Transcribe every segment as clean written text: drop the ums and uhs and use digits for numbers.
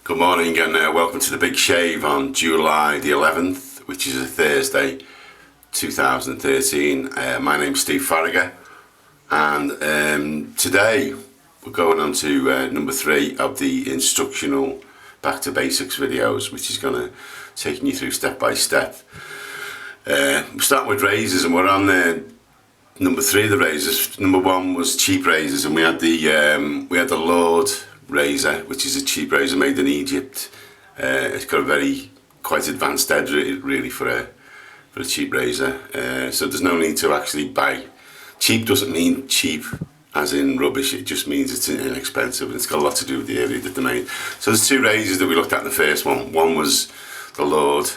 Good morning and welcome to the Big Shave on July the 11th, which is a Thursday, 2013. My name's Steve Farragher, and today we're going on to number 3 of the instructional Back to Basics videos, which is going to take you through step by step. We're starting with razors, and we're on number 3 of the razors. Number 1 was cheap razors, and we had the Lord razor, which is a cheap razor made in Egypt. It's got a quite advanced edge really for a cheap razor. So there's no need to actually buy. Cheap doesn't mean cheap as in rubbish, it just means it's inexpensive, and it's got a lot to do with the area that they're made. So there's 2 razors that we looked at in the first one. One was the Lord,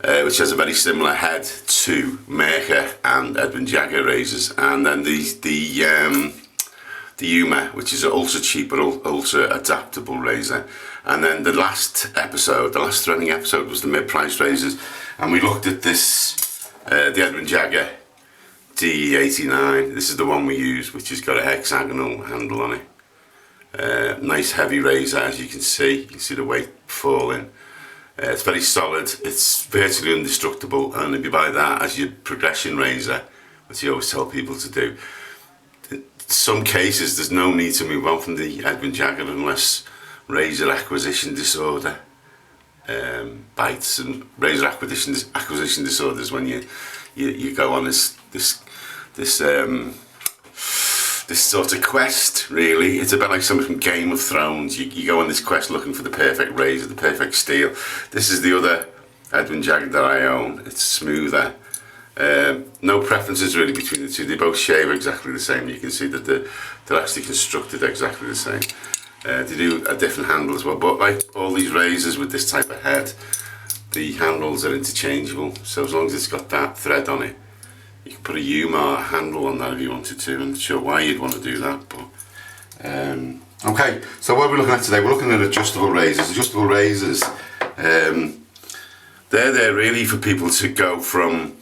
which has a very similar head to Mercer and Edwin Jagger razors, and then the Yuma, which is an ultra cheap but ultra adaptable razor. And then the last threading episode was the mid-price razors, and we looked at this, the Edwin Jagger D89. This is the one we use, which has got a hexagonal handle on it. Nice heavy razor, as you can see. You can see the weight falling. It's very solid. It's virtually indestructible, and if you buy that as your progression razor, which you always tell people to do, some cases there's no need to move on from the Edwin Jagger unless razor acquisition disorder bites. And razor acquisition disorders when you go on this sort of quest, really. It's a bit like something from Game of Thrones. You go on this quest looking for the perfect razor, the perfect steel. This is the other Edwin Jagger that I own. It's smoother. No preferences really between the two. They both shave exactly the same. You can see that they're actually constructed exactly the same. They do a different handle as well, but like all these razors with this type of head, the handles are interchangeable. So as long as it's got that thread on it, you can put a Yuma handle on that if you wanted to. I'm not sure why you'd want to do that, but okay. So what we're looking at today, we're looking at adjustable razors. Adjustable razors, they're there really for people to go from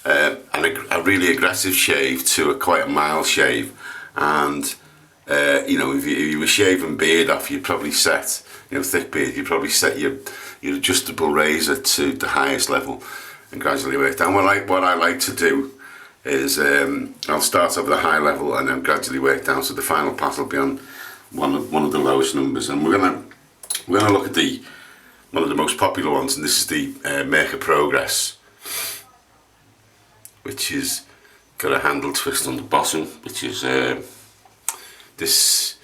a really aggressive shave to a quite a mild shave. And you know, if you were shaving beard off, you'd probably set, thick beard, you'd probably set your adjustable razor to the highest level and gradually work down. What I like to do is I'll start off with a high level and then gradually work down, so the final pass will be on one of the lowest numbers. And we're gonna look at one of the most popular ones, and this is the Futur Progress, which is got a handle twist on the bottom, which is this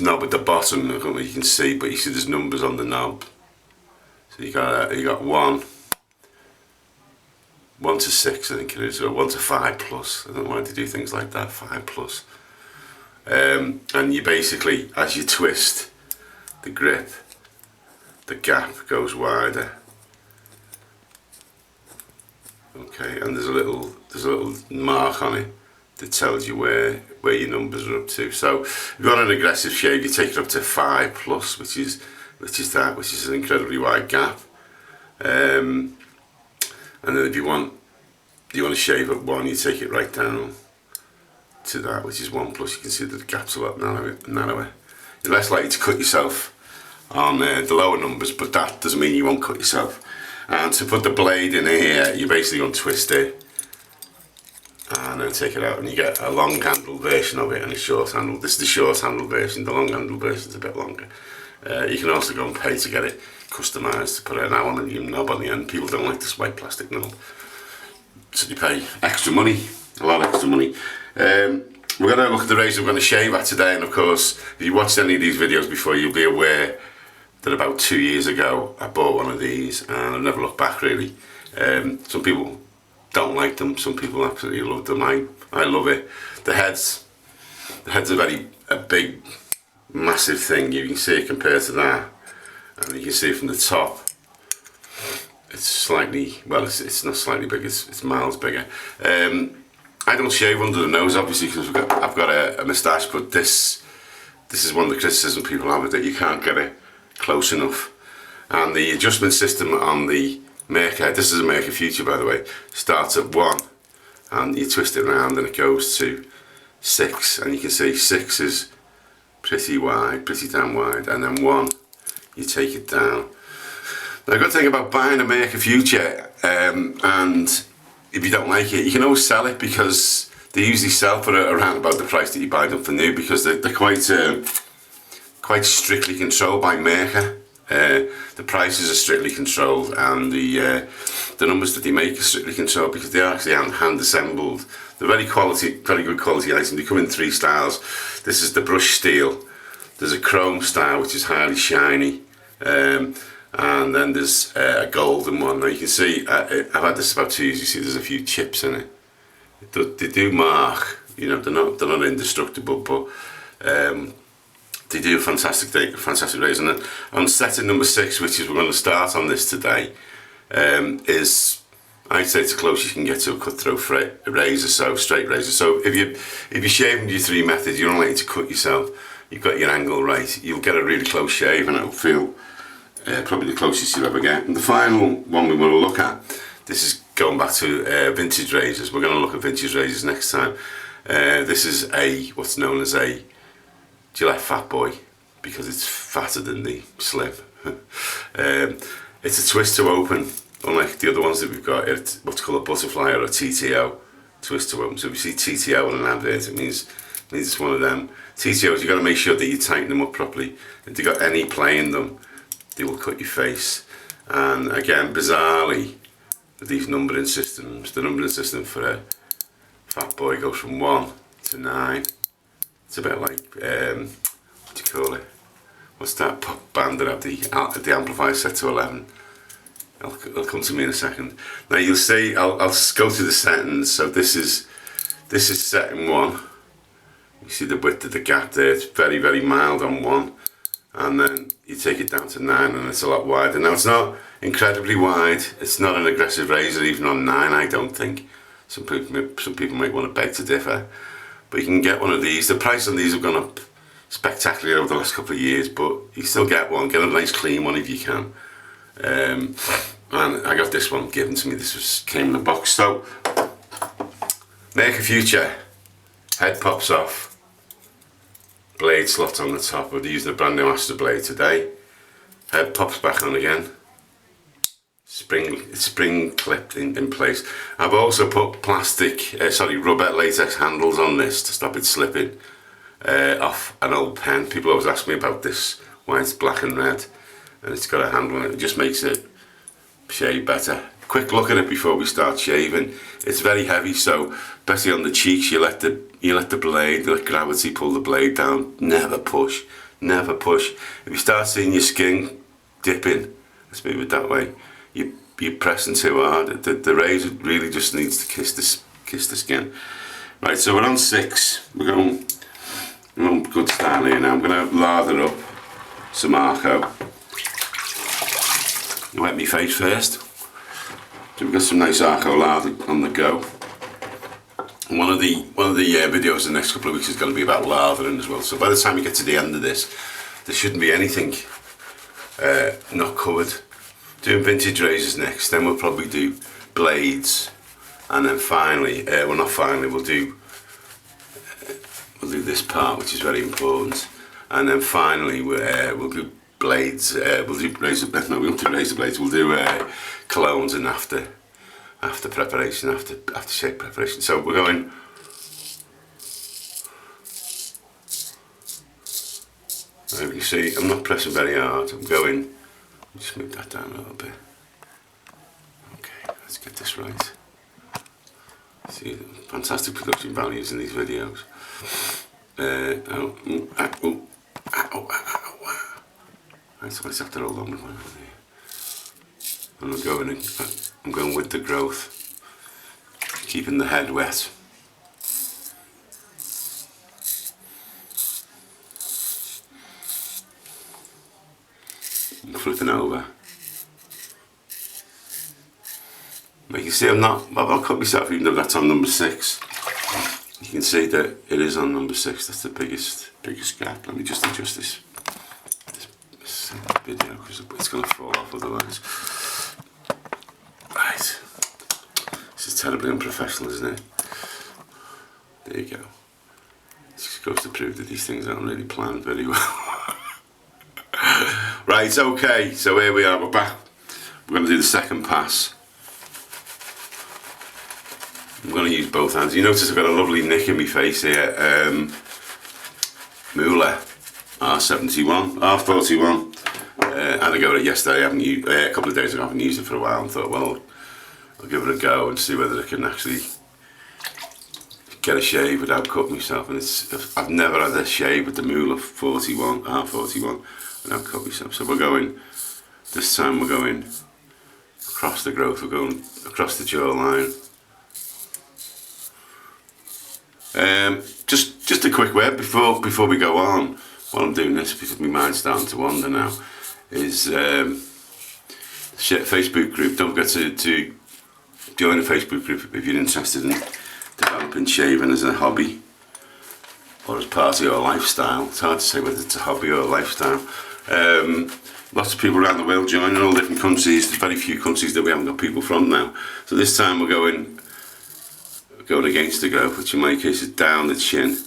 knob at the bottom. I don't know if you can see, but you see there's numbers on the knob. So you got 1 to 6, I think it is, or 1 to 5 plus. I don't know why they do things like that, 5 plus. And you basically, as you twist the grip, the gap goes wider. Okay, and there's a little mark on it that tells you where your numbers are up to. So if you want an aggressive shave, you take it up to 5 plus, which is an incredibly wide gap. And then if you want to shave at 1, you take it right down to that, which is 1 plus. You can see that the gap's a lot narrower. You're less likely to cut yourself on the lower numbers, but that doesn't mean you won't cut yourself. And to put the blade in here, you basically untwist it and then take it out, and you get a long handle version of it and a short handle. This is the short handle version. The long handle version is a bit longer. You can also go and pay to get it customised, to put an aluminium knob on the end. People don't like this white plastic knob, so you pay extra money, a lot of extra money. We're going to look at the razor we're going to shave at today, and of course, if you watched any of these videos before, you'll be aware that about 2 years ago I bought one of these, and I've never looked back really. Some people don't like them, some people absolutely love them. I love it. The head's a big, massive thing. You can see it compared to that, and you can see from the top, it's slightly, well, it's not slightly bigger, it's miles bigger. I don't shave under the nose, obviously, because I've got a moustache, but this is one of the criticisms people have, is that you can't get it close enough. And the adjustment system on the Mercer, this is a Mercer Futur by the way, starts at 1 and you twist it around and it goes to 6, and you can see 6 is pretty wide, pretty damn wide, and then 1 you take it down. Now, the good thing about buying a Make a Future, and if you don't like it, you can always sell it, because they usually sell for around about the price that you buy them for new, because they're quite strictly controlled by maker. The prices are strictly controlled, and the numbers that they make are strictly controlled, because they are actually hand assembled. They're very good quality items. They come in 3 styles. This is the brushed steel. There's a chrome style, which is highly shiny, and then there's a golden one. Now you can see, I've had this about 2 years. You see, there's a few chips in it. They do mark, you know, they're not indestructible, but they do fantastic rays. And then on setting number 6, which is we're going to start on this today, is, I'd say, it's as close you can get to a cut-through razor, so straight razor. So if you're shaving with your 3 methods, you're unlikely to cut yourself. You've got your angle right. You'll get a really close shave, and it'll feel probably the closest you'll ever get. And the final one we want to look at, this is going back to vintage razors. We're going to look at vintage razors next time. This is what's known as a Gillette FatBoy, because it's fatter than the Slim. It's a twist to open, unlike the other ones that we've got. It's what's called a butterfly or a TTO, twist to open. So if you see TTO on an advert, it means it's one of them. TTOs, you've got to make sure that you tighten them up properly. If you've got any play in them, they will cut your face. And again, bizarrely, with these numbering systems, the numbering system for a FatBoy goes from 1 to 9. It's a bit like, what do you call it? What's that pop band that have the amplifier set to 11? It'll come to me in a second. Now you'll see, I'll go through the settings. So this is setting 1. You see the width of the gap there. It's very, very mild on 1, and then you take it down to 9, and it's a lot wider. Now it's not incredibly wide. It's not an aggressive razor even on 9, I don't think. Some people might want to beg to differ, but you can get one of these. The price on these have gone up spectacularly over the last couple of years, but you still get one. Get a nice clean one if you can. And I got this one given to me. Came in a box. So Make a Future. Head pops off. Blade slot on the top. We're using a brand new Astra blade today. Head pops back on again. Spring clipped in place. I've also put rubber latex handles on this to stop it slipping off an old pen. People always ask me about this, why it's black and red, and it's got a handle on it. It just makes it shave better. Quick look at it before we start shaving. It's very heavy, so especially on the cheeks, you let the blade, let gravity pull the blade down. Never push, never push. If you start seeing your skin dipping, let's move it that way. You're pressing too hard. The razor really just needs to kiss the skin. Right, so we're on 6. We're going good style here now. I'm going to lather up some Arco. Wet my face first. So we've got some nice Arco lather on the go. And one of the videos in the next couple of weeks is going to be about lathering as well. So by the time you get to the end of this, there shouldn't be anything not covered. Doing vintage razors next, then we'll probably do blades, and then finally, we'll do this part, which is very important, and then finally we'll do blades. We'll do razor blades. No, we won't do razor blades. We'll do colognes and after preparation, after shave preparation. So we're going. Now you can see I'm not pressing very hard. I'm going. Just move that down a little bit. Okay, let's get this right. See, fantastic production values in these videos. Right, so let's have to roll on with one here. And I'm going with the growth, keeping the head wet. And flipping over. But you see, I've not cut myself, even though that's on number 6. You can see that it is on number 6. That's the biggest gap. Let me just adjust this video because it's going to fall off otherwise. Right. This is terribly unprofessional, isn't it? There you go. This just goes to prove that these things aren't really planned very well. Right, okay, so here we are, we're back. We're going to do the second pass. I'm going to use both hands. You notice I've got a lovely nick in my face here. Moolah R71, R41. I had a go at it yesterday. I haven't used, a couple of days ago. I haven't used it for a while, and thought, well, I'll give it a go and see whether I can actually get a shave without cutting myself. And I've never had a shave with the Moolah R41 without cutting myself. So we're going. This time we're going across the growth. We're going across the jawline. Just a quick word before we go on. While I'm doing this, because my mind's starting to wander now, is Facebook group. Don't forget to join the Facebook group if you're interested in developing shaving as a hobby or as part of your lifestyle. It's hard to say whether it's a hobby or a lifestyle. Lots of people around the world joining, all different countries. There's very few countries that we haven't got people from now. So this time we're going against the growth, which in my case is down the chin.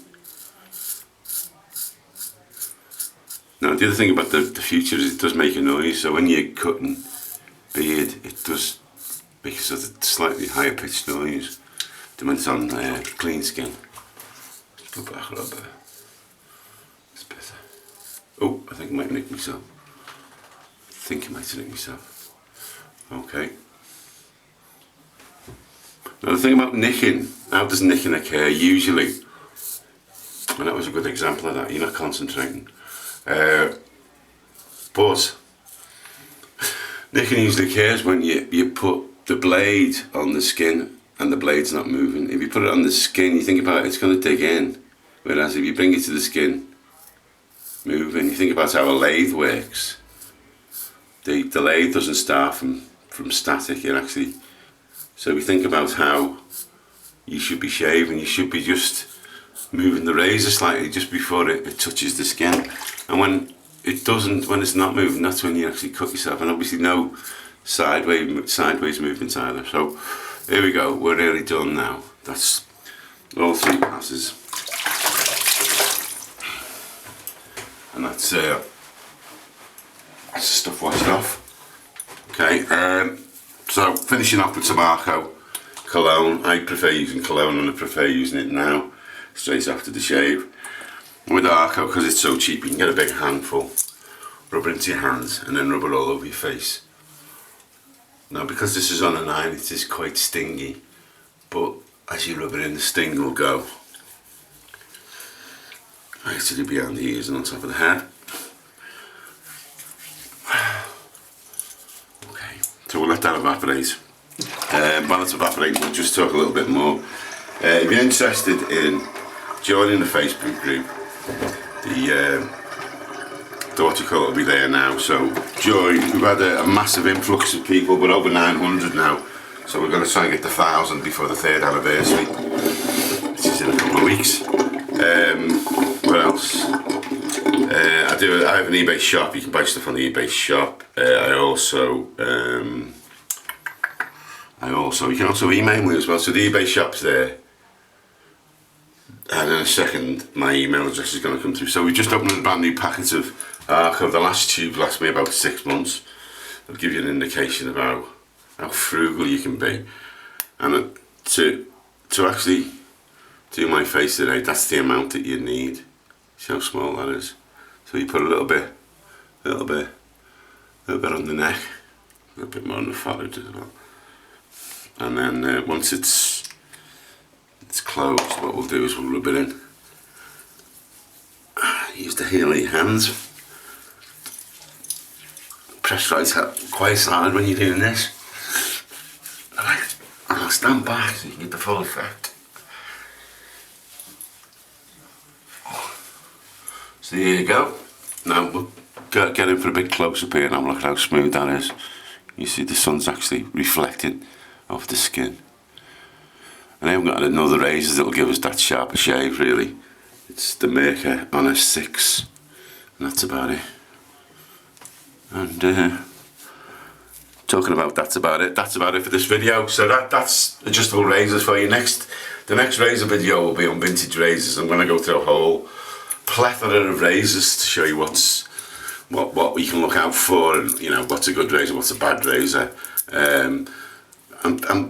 Now the other thing about the Futur is it does make a noise, so when you're cutting beard it does make a sort of slightly higher pitched noise when it's on clean skin. Let's go back a little bit. It's better. Oh, I think I might nick myself. Okay. Now the thing about nicking, how does nicking occur usually? And that was a good example of that, you're not concentrating. But nicking usually occurs when you put the blade on the skin and the blade's not moving. If you put it on the skin, you think about it, it's going to dig in. Whereas if you bring it to the skin, moving, you think about how a lathe works. The lathe doesn't start from static, it actually... So if you think about how you should be shaving, you should be just moving the razor slightly just before it touches the skin. And when it's not moving, that's when you actually cut yourself. And obviously no sideways movements either. So here we go, we're nearly done now. That's all 3 passes. And that's stuff washed off. Okay, so finishing off with some Arco cologne. I prefer using cologne and I prefer using it now, straight after the shave. With Arco, because it's so cheap, you can get a big handful, rub it into your hands and then rub it all over your face. Now because this is on an iron, it is quite stingy, but as you rub it in, the sting will go. Actually behind the ears and on top of the head. Okay, so we'll let that evaporate. While it's evaporating, we'll just talk a little bit more. If you're interested in joining the Facebook group, the what you call it will be there now. So join. We've had a massive influx of people, but over 900 now. So we're going to try and get to 1,000 before the 3rd anniversary, which is in a couple of weeks. What else? I have an eBay shop. You can buy stuff on the eBay shop. You can also email me as well. So the eBay shop's there. And in a second, my email address is going to come through. So we just opened a brand new packet of Arco. The last tube lasts me about 6 months. It'll give you an indication of how frugal you can be. And to actually do my face today, that's the amount that you need. See how small that is? So you put a little bit on the neck, a little bit more on the forehead as well. And then once it's closed, what we'll do is we'll rub it in. Use the heel of your hands. Pressurize quite hard when you're doing this. And I'll stand back so you can get the full effect. So there you go. Now we'll get in for a bit close up here and have a look at how smooth that is. You see the sun's actually reflecting off the skin. And I haven't got another razor that'll give us that sharper shave really. It's the Maker on a 6 and that's about it. And talking about that's about it for this video. So that's adjustable razors for you. The next razor video will be on vintage razors. I'm going to go through a whole plethora of razors to show you what's what you can look out for, and you know what's a good razor, what's a bad razor. And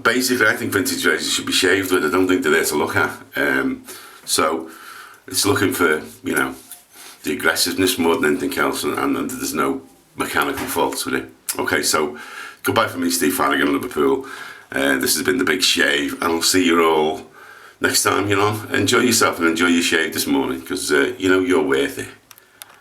basically, I think vintage razors should be shaved with. I don't think they're there to look at. So it's looking for, you know, the aggressiveness more than anything else, and there's no mechanical faults with it. Okay, so goodbye from me, Steve Flanagan of Liverpool. This has been the Big Shave, and I'll see you all next time. You know, enjoy yourself and enjoy your shave this morning, because you know you're worth it.